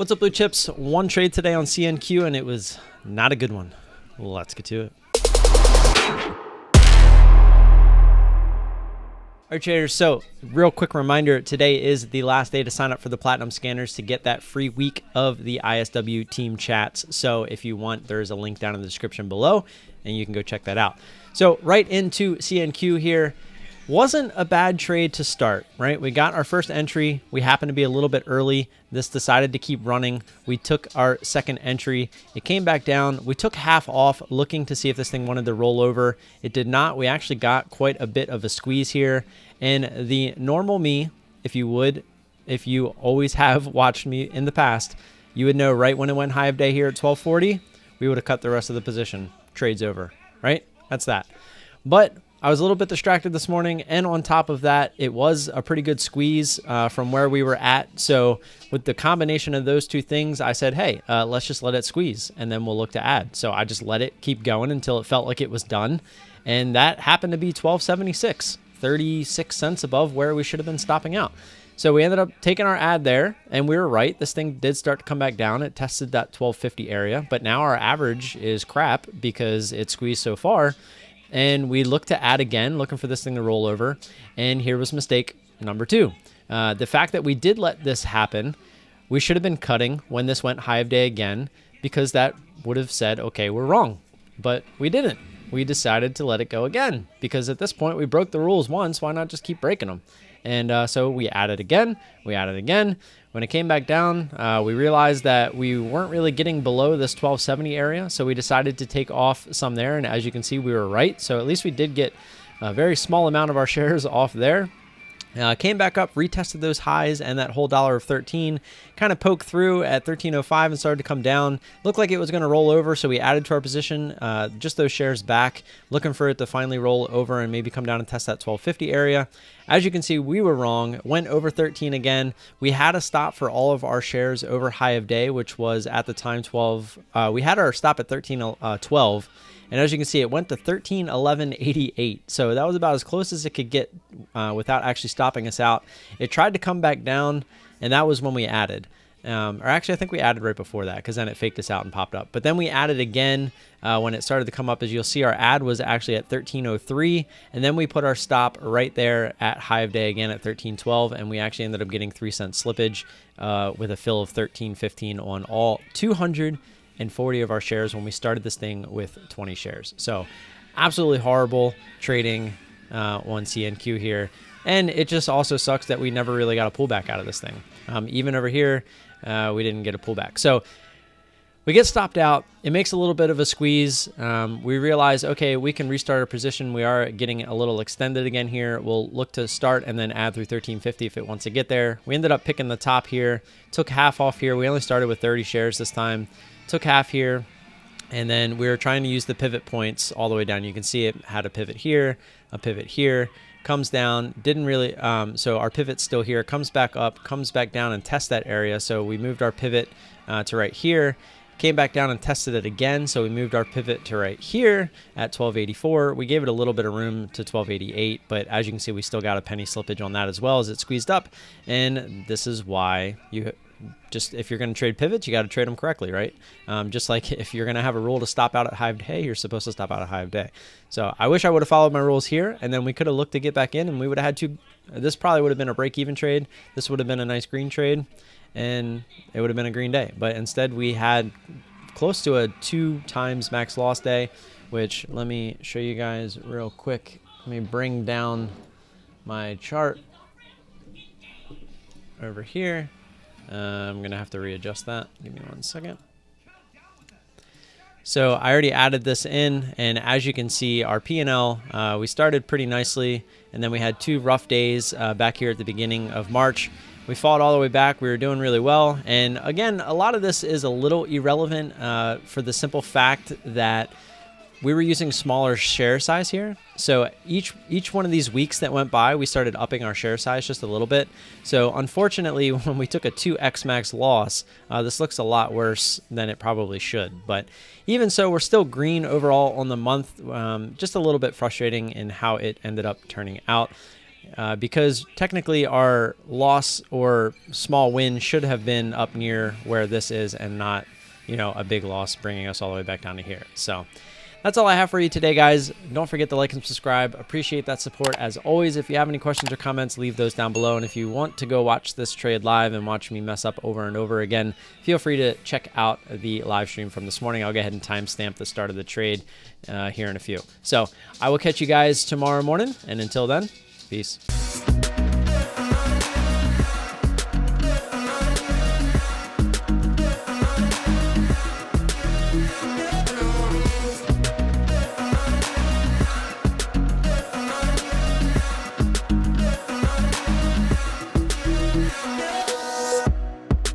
What's up, Blue Chips? One trade today on CNQ, and it was not a good one. Let's get to it. All right, traders, so real quick reminder, today is the last day to sign up for the Platinum Scanners to get that free week of the ISW team chats. So if you want, there's a link down in the description below, and you can go check that out. So right into CNQ here. Wasn't a bad trade to start, right? We got our first entry. We happened to be a little bit early. This decided to keep running. We took our second entry. It came back down. We took half off looking to see if this thing wanted to roll over. It did not. We actually got quite a bit of a squeeze here. And the normal me, if you always have watched me in the past, you would know right when it went high of day here at 1240, we would have cut the rest of the position. Trade's over, right? That's that. But I was a little bit distracted this morning, and on top of that, it was a pretty good squeeze from where we were at. So with the combination of those two things, I said, hey, let's just let it squeeze, and then we'll look to add. So I just let it keep going until it felt like it was done, and that happened to be 1276, 36 cents above where we should have been stopping out. So we ended up taking our ad there, and we were right. This thing did start to come back down. It tested that 1250 area, but now our average is crap because it squeezed so far. And we looked to add again, looking for this thing to roll over. And here was mistake number two. The fact that we did let this happen, we should have been cutting when this went high of day again, because that would have said, okay, we're wrong. But we didn't. We decided to let it go again, because at this point we broke the rules once. Why not just keep breaking them? And so we added again. We added again. When it came back down, we realized that we weren't really getting below this 1270 area, so we decided to take off some there, and as you can see, we were right. So at least we did get a very small amount of our shares off there. Came back up, retested those highs, and that whole $1.13 kind of poked through at 1305 and started to come down. Looked like it was going to roll over, so we added to our position, just those shares back, looking for it to finally roll over and maybe come down and test that 1250 area. As you can see, we were wrong. Went over 13 again. We had a stop for all of our shares over high of day, which was at the time 12. We had our stop at 1312. And as you can see, it went to 1311.88. So that was about as close as it could get without actually stopping us out. It tried to come back down, and that was when we added. Or actually, I think we added right before that, because then it faked us out and popped up. But then we added again when it started to come up. As you'll see, our ad was actually at 1303, and then we put our stop right there at high of day again at 1312, and we actually ended up getting 3-cent slippage with a fill of 1315 on all 240 of our shares when we started this thing with 20 shares. So absolutely horrible trading on CNQ here. And it just also sucks that we never really got a pullback out of this thing. Even over here, we didn't get a pullback. So we get stopped out. It makes a little bit of a squeeze. We realize, okay, we can restart our position. We are getting a little extended again here. We'll look to start and then add through 1350 if it wants to get there. We ended up picking the top here, took half off here. We only started with 30 shares this time. Took half here, and then we were trying to use the pivot points all the way down. You can see it had a pivot here, comes down, didn't really, so our pivot's still here, comes back up, comes back down and tests that area. So we moved our pivot to right here, came back down and tested it again. So we moved our pivot to right here at 1284. We gave it a little bit of room to 1288, but as you can see, we still got a penny slippage on that as well as it squeezed up. And this is why if you're going to trade pivots, you got to trade them correctly, right? Just like if you're going to have a rule to stop out at high of day, you're supposed to stop out at high of day. So I wish I would have followed my rules here, and then we could have looked to get back in, and we would have had to. This probably would have been a break-even trade. This would have been a nice green trade, and it would have been a green day. But instead, we had close to a 2 times max loss day, which let me show you guys real quick. Let me bring down my chart over here. I'm going to have to readjust that. Give me 1 second. So I already added this in, and as you can see, our P&L, we started pretty nicely, and then we had 2 rough days back here at the beginning of March. We fought all the way back. We were doing really well. And again, a lot of this is a little irrelevant for the simple fact that we were using smaller share size here. So each one of these weeks that went by, we started upping our share size just a little bit. So unfortunately, when we took a 2x max loss, this looks a lot worse than it probably should. But even so, we're still green overall on the month. Just a little bit frustrating in how it ended up turning out. because technically our loss or small win should have been up near where this is and not, a big loss bringing us all the way back down to here. So that's all I have for you today, guys. Don't forget to like and subscribe. Appreciate that support. As always, if you have any questions or comments, leave those down below. And if you want to go watch this trade live and watch me mess up over and over again, feel free to check out the live stream from this morning. I'll go ahead and timestamp the start of the trade here in a few. So I will catch you guys tomorrow morning. And until then, peace. Yeah.